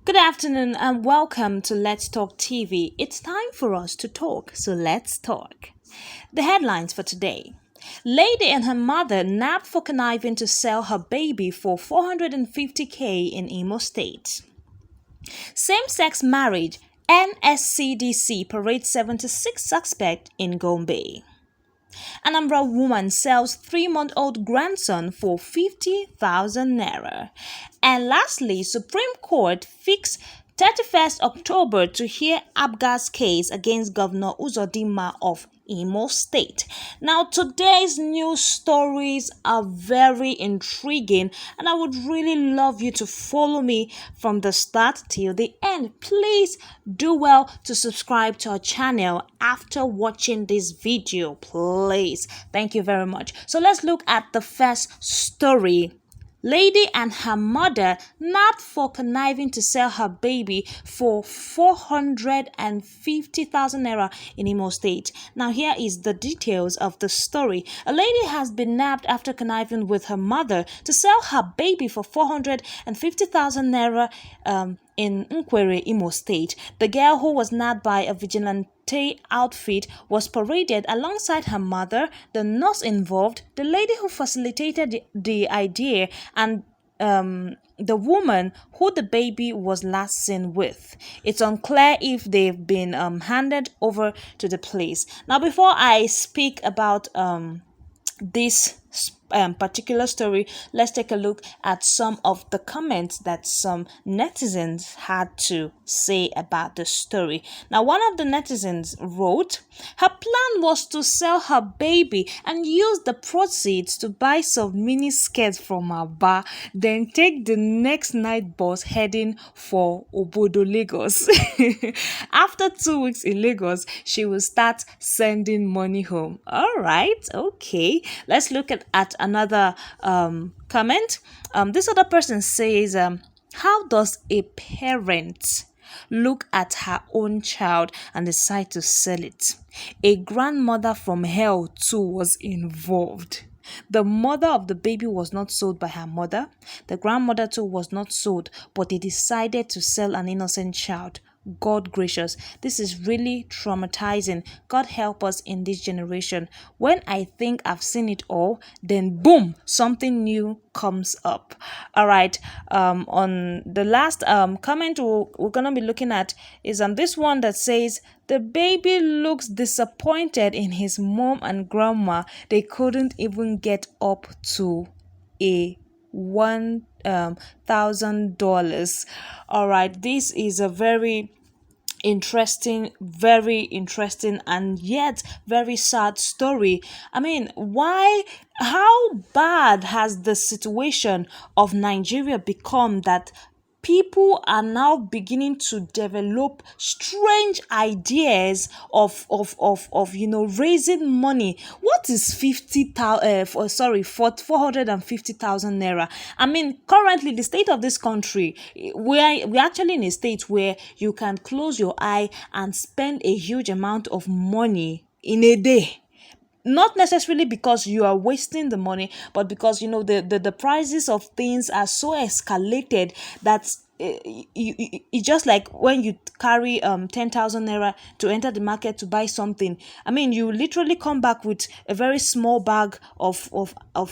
Good afternoon and welcome to Let's Talk TV. It's time for us to talk, so let's talk. The headlines for today. Lady and her mother nabbed for conniving to sell her baby for 450K in Imo State. Same-sex marriage, NSCDC parades 76 suspect in Gombe. Anambra woman sells 3-month-old grandson for 50,000 naira. And lastly, Supreme Court fixed 31st October to hear Abga's case against Governor Uzodinma of Imo State. Now, today's news stories are very intriguing, and I would really love you to follow me from the start till the end. Please do well to subscribe to our channel after watching this video, please. Thank you very much. So let's look at the first story. Lady and her mother nabbed for conniving to sell her baby for 450,000 naira in Imo State. Now here is the details of the story. A lady has been nabbed after conniving with her mother to sell her baby for 450,000 naira in Nkwere, Imo State. The girl, who was nabbed by a vigilante outfit, was paraded alongside her mother, the nurse involved, the lady who facilitated the idea, and the woman who the baby was last seen with. It's unclear if they've been handed over to the police. Now, before I speak about this particular story, let's take a look at some of the comments that some netizens had to say about the story. Now, one of the netizens wrote, her plan was to sell her baby and use the proceeds to buy some mini skirts from her bar, then take the next night bus heading for Obodo, Lagos. After 2 weeks in Lagos, she will start sending money home. All right, okay. Let's look at another comment. This other person says, how does a parent look at her own child and decide to sell it? A grandmother from hell too was involved. The mother of the baby was not sold by her mother. The grandmother too was not sold, but they decided to sell an innocent child. God gracious, this is really traumatizing. God help us in this generation. When I think I've seen it all, then boom, something new comes up. All right, on the last comment we're gonna be looking at is this one that says, the baby looks disappointed in his mom and grandma. They couldn't even get up to a $1,000. All right, this is a very interesting and yet very sad story. I mean, how bad has the situation of Nigeria become that people are now beginning to develop strange ideas of raising money? What is 450,000 naira? I mean, currently the state of this country, we're actually in a state where you can close your eye and spend a huge amount of money in a day. Not necessarily because you are wasting the money, but because the prices of things are so escalated that it's just like when you carry 10,000 naira to enter the market to buy something. I mean, you literally come back with a very small bag of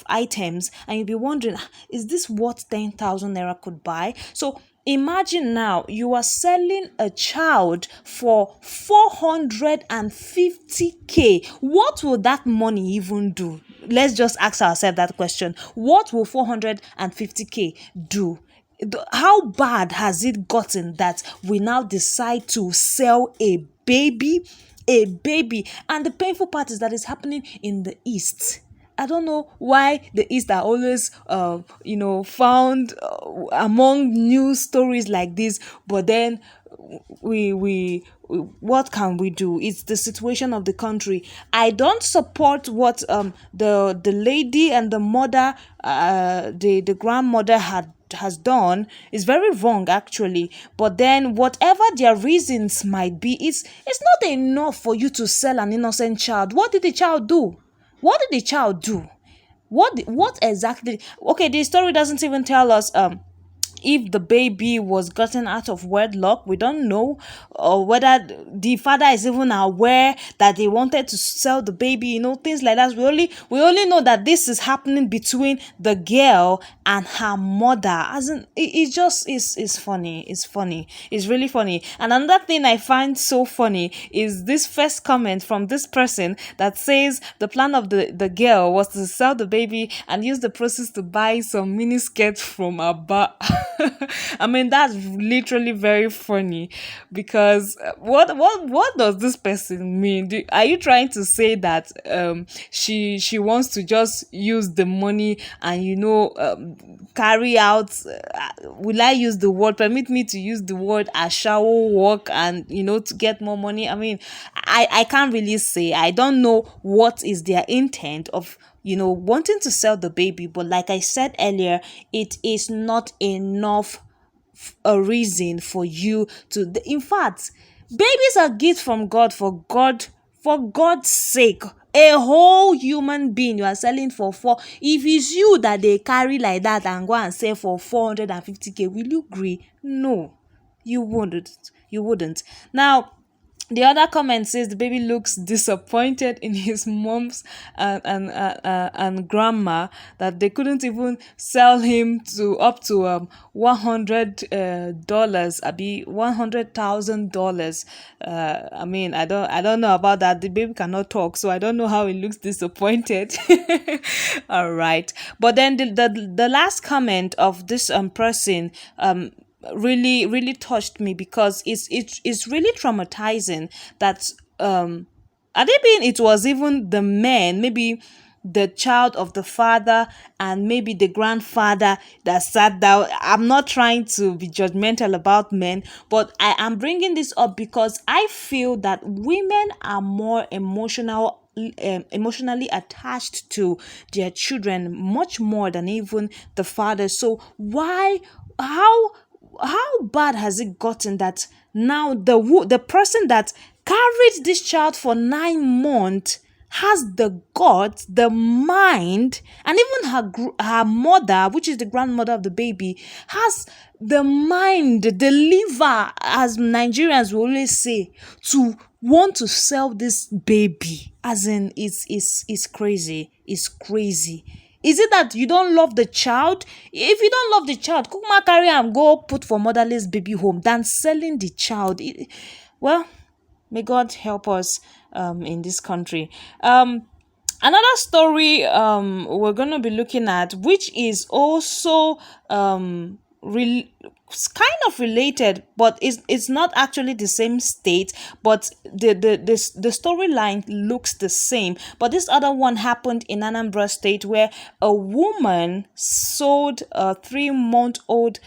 items, and you'll be wondering, is this what 10,000 naira could buy? So imagine now you are selling a child for 450K. What will that money even do? Let's just ask ourselves that question. What will 450K do? How bad has it gotten that we now decide to sell a baby? And the painful part is that it's happening in the East. I don't know why the East are always, found among news stories like this. But then we what can we do? It's the situation of the country. I don't support what the lady and the mother, the grandmother has done. Is very wrong actually. But then whatever their reasons might be, it's not enough for you to sell an innocent child. What did the child do? What did the child do? What exactly? Okay, the story doesn't even tell us if the baby was gotten out of wedlock. We don't know, or whether the father is even aware that they wanted to sell the baby, things like that. We only know that this is happening between the girl and her mother. As in, it just is funny. It's funny. It's really funny. And another thing I find so funny is this first comment from this person that says the plan of the girl was to sell the baby and use the proceeds to buy some mini skirts from Abba. I mean, that's literally very funny, because what does this person mean? Are you trying to say that she wants to just use the money and carry out, will I use the word, permit me to use the word, a shower work, and to get more money? I mean, I can't really say. I don't know what is their intent of wanting to sell the baby. But like I said earlier, it is not enough a reason for you to, in fact, babies are gifts from God, for God's sake. A whole human being you are selling for four. If it's you that they carry like that and go and sell for 450k, will you agree? No, you wouldn't. Now, the other comment says the baby looks disappointed in his mom's and grandma, that they couldn't even sell him to up to $100, abi $100,000. I mean, I don't know about that. The baby cannot talk, so I don't know how he looks disappointed. All right, but then the last comment of this person really touched me, because it's really traumatizing that it was even the man, maybe the child of the father and maybe the grandfather, that sat down. I'm not trying to be judgmental about men, but I am bringing this up because I feel that women are more emotionally attached to their children, much more than even the father. So how bad has it gotten that now the person that carried this child for 9 months has the guts, the mind, and even her mother, which is the grandmother of the baby, has the mind, the liver, as Nigerians will always say, to want to sell this baby? As in, it's crazy. It's crazy. Is it that you don't love the child? If you don't love the child, Kukuma carry am go put for motherless baby home than selling the child. Well, may God help us in this country. Another story we're going to be looking at, which is also it's kind of related, but it's not actually the same state, but the storyline looks the same. But this other one happened in Anambra State, where a woman sold a 3-month-old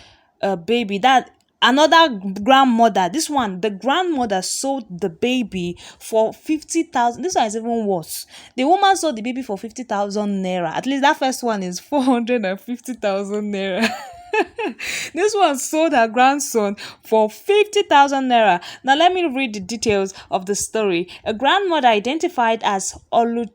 baby. That another grandmother, this one, the grandmother sold the baby for 50,000. This one is even worse. The woman sold the baby for 50,000 naira. At least that first one is 450,000 naira. This one sold her grandson for 50,000 naira. Now let me read the details of the story. A grandmother identified as Oluchukwu,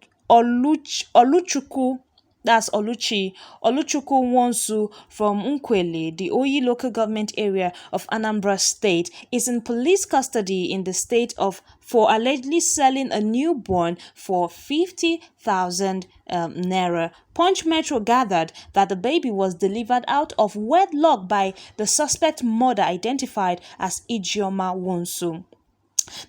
that's Oluchukwu Wonsu from Nkwele, the Oyi local government area of Anambra State, is in police custody in the state for allegedly selling a newborn for 50,000 naira. Punch Metro gathered that the baby was delivered out of wedlock by the suspect mother, identified as Ijeoma Wonsu.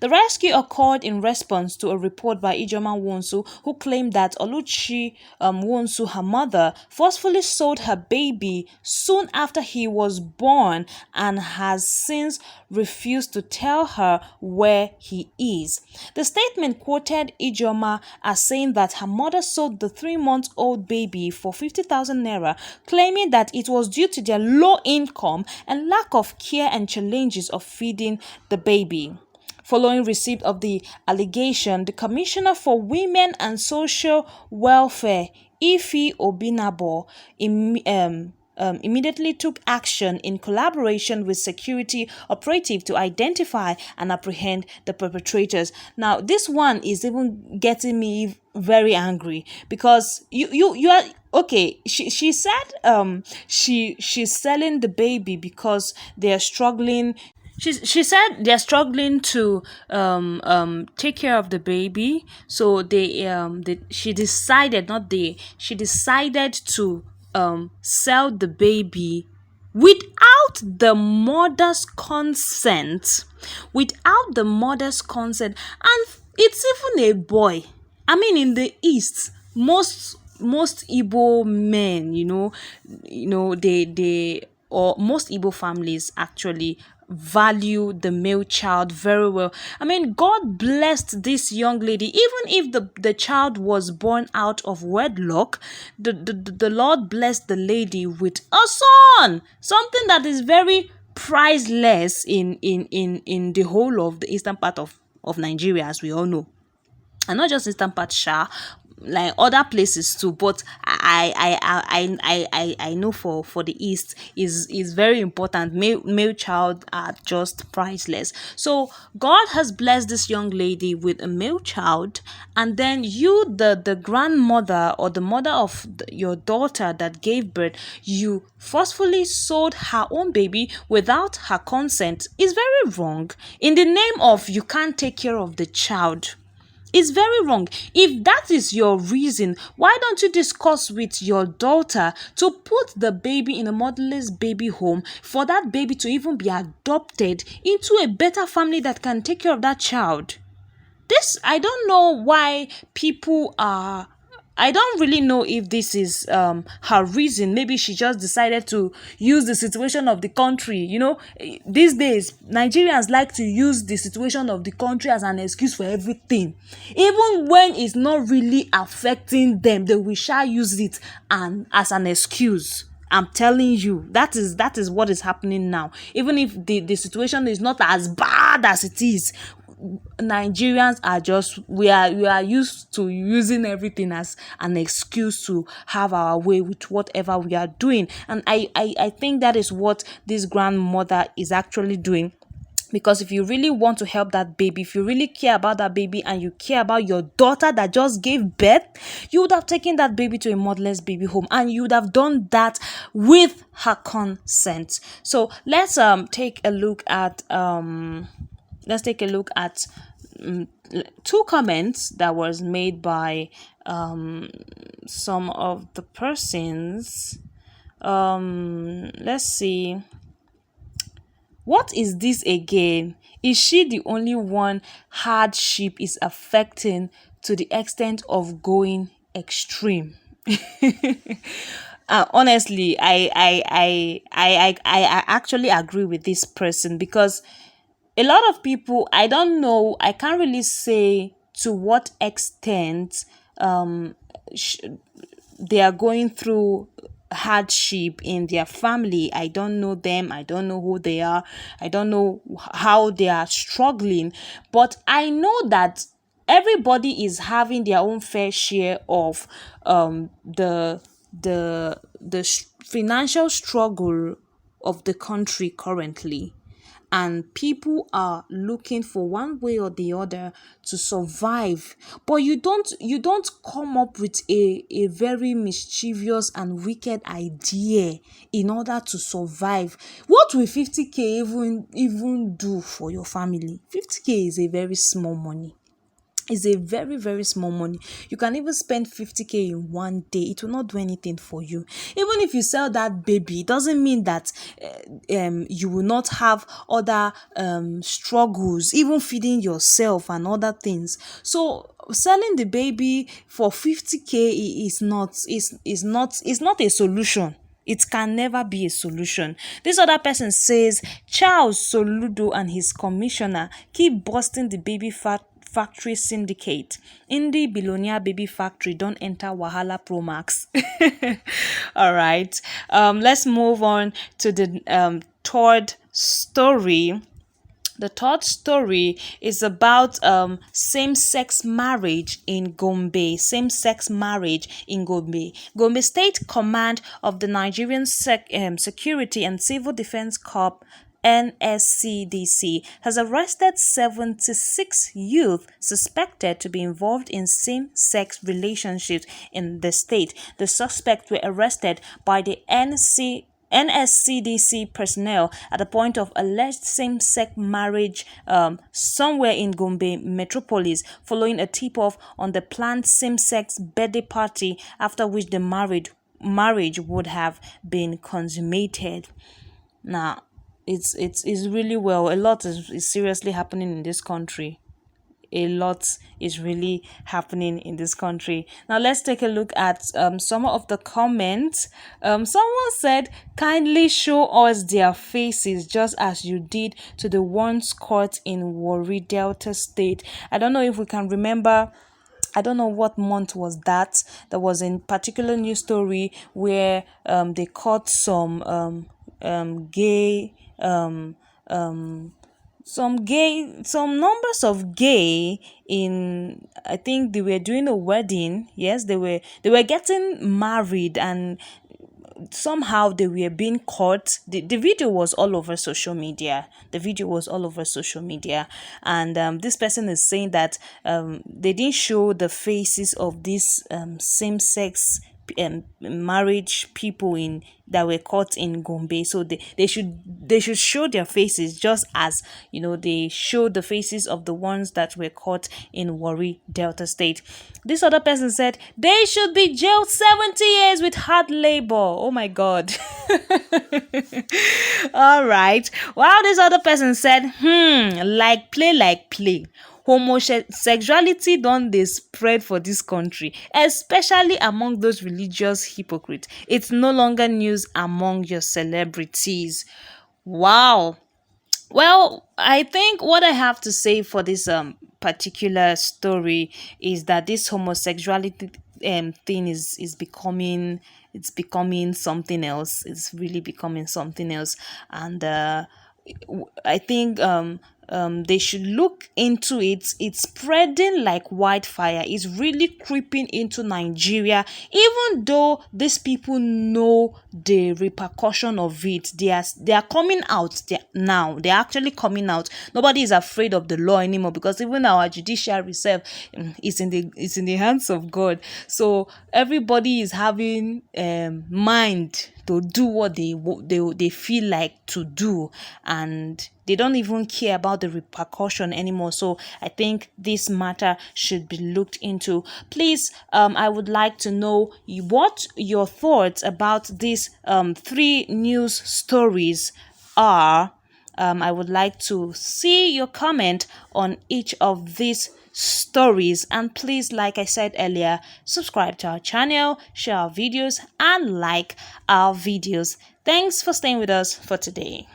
The rescue occurred in response to a report by Ijeoma Wonsu, who claimed that Oluchi Wonsu, her mother, forcefully sold her baby soon after he was born and has since refused to tell her where he is. The statement quoted Ijeoma as saying that her mother sold the 3-month-old baby for 50,000 naira, claiming that it was due to their low income and lack of care and challenges of feeding the baby. Following receipt of the allegation, the Commissioner for Women and Social Welfare, Ife Obinabo, immediately took action in collaboration with security operative to identify and apprehend the perpetrators. Now, this one is even getting me very angry, because you are okay. She said she's selling the baby because they are struggling. She said they're struggling to take care of the baby, so she decided, not they, she decided to sell the baby without the mother's consent, and it's even a boy. I mean, in the East, most Igbo men, they or most Igbo families actually value the male child very well. I mean, God blessed this young lady. Even if the child was born out of wedlock, the Lord blessed the lady with a son, something that is very priceless in the whole of the eastern part of Nigeria, as we all know, and not just eastern part, like other places too. But I know for the East is very important. Male child are just priceless. So God has blessed this young lady with a male child, and then you, the grandmother or the mother of your daughter that gave birth, you forcefully sold her own baby without her consent. Is very wrong, in the name of you can't take care of the child. It's very wrong. If that is your reason, why don't you discuss with your daughter to put the baby in a motherless baby home, for that baby to even be adopted into a better family that can take care of that child? This, I don't know why people are, I don't really know if this is her reason. Maybe she just decided to use the situation of the country. These days Nigerians like to use the situation of the country as an excuse for everything. Even when it's not really affecting them, they will shall use it and as an excuse. I'm telling you, that is what is happening now. Even if the situation is not as bad as it is, Nigerians are just, we are used to using everything as an excuse to have our way with whatever we are doing. And I think that is what this grandmother is actually doing. Because if you really want to help that baby, if you really care about that baby, and you care about your daughter that just gave birth, you would have taken that baby to a motherless baby home, and you would have done that with her consent. So let's take a look at two comments that was made by some of the persons. Let's see. What is this again? Is she the only one hardship is affecting to the extent of going extreme? Honestly, I actually agree with this person, because a lot of people, I don't know, I can't really say to what extent they are going through hardship in their family. I don't know them, I don't know who they are, I don't know how they are struggling, but I know that everybody is having their own fair share of the financial struggle of the country currently, and people are looking for one way or the other to survive. But you don't come up with a very mischievous and wicked idea in order to survive. What will 50k even do for your family? 50k is a very small money. Is a very, very small money. You can even spend 50k in one day. It will not do anything for you. Even if you sell that baby, it doesn't mean that you will not have other struggles, even feeding yourself and other things. So selling the baby for 50k is not a solution. It can never be a solution. This other person says, Charles Soludo and his commissioner keep busting the baby factory syndicate. Indie billionaire baby factory don't enter Wahala Pro Max. All right. Let's move on to the third story. The third story is about same-sex marriage in Gombe. Same-sex marriage in Gombe. Gombe State Command of the Nigerian Security and Civil Defense Corps NSCDC has arrested 76 youth suspected to be involved in same-sex relationships in the state. The suspects were arrested by the NSCDC personnel at the point of alleged same-sex marriage somewhere in Gombe metropolis, following a tip-off on the planned same-sex birthday party, after which the marriage would have been consummated. Now, it's really well. A lot is seriously happening in this country. A lot is really happening in this country. Now let's take a look at some of the comments. Someone said, kindly show us their faces just as you did to the ones caught in Warri Delta State. I don't know if we can remember. I don't know what month was that. There was a particular news story where they caught some gay some numbers of gay in, I think they were doing a wedding. Yes, they were getting married, and somehow they were being caught. The video was all over social media. And this person is saying that they didn't show the faces of these same-sex marriage people in that were caught in Gombe. So they should show their faces, just as they showed the faces of the ones that were caught in Warri Delta State. This other person said they should be jailed 70 years with hard labor. Oh my god. All right, while this other person said like play, homosexuality don dey spread for this country, especially among those religious hypocrites. It's no longer news among your celebrities. Wow. Well, I think what I have to say for this particular story is that this homosexuality thing is becoming something else. It's really becoming something else. And I think they should look into it. It's spreading like wildfire. It's really creeping into Nigeria. Even though these people know the repercussion of it, they are coming out now. They're actually coming out. Nobody is afraid of the law anymore, because even our judiciary itself is in the hands of God. So everybody is having mind to do what they feel like to do, and they don't even care about the repercussion anymore. So I think this matter should be looked into. Please, I would like to know what your thoughts about these 3 news stories are. I would like to see your comment on each of these stories. And please, like I said earlier, subscribe to our channel, share our videos, and like our videos. Thanks for staying with us for today.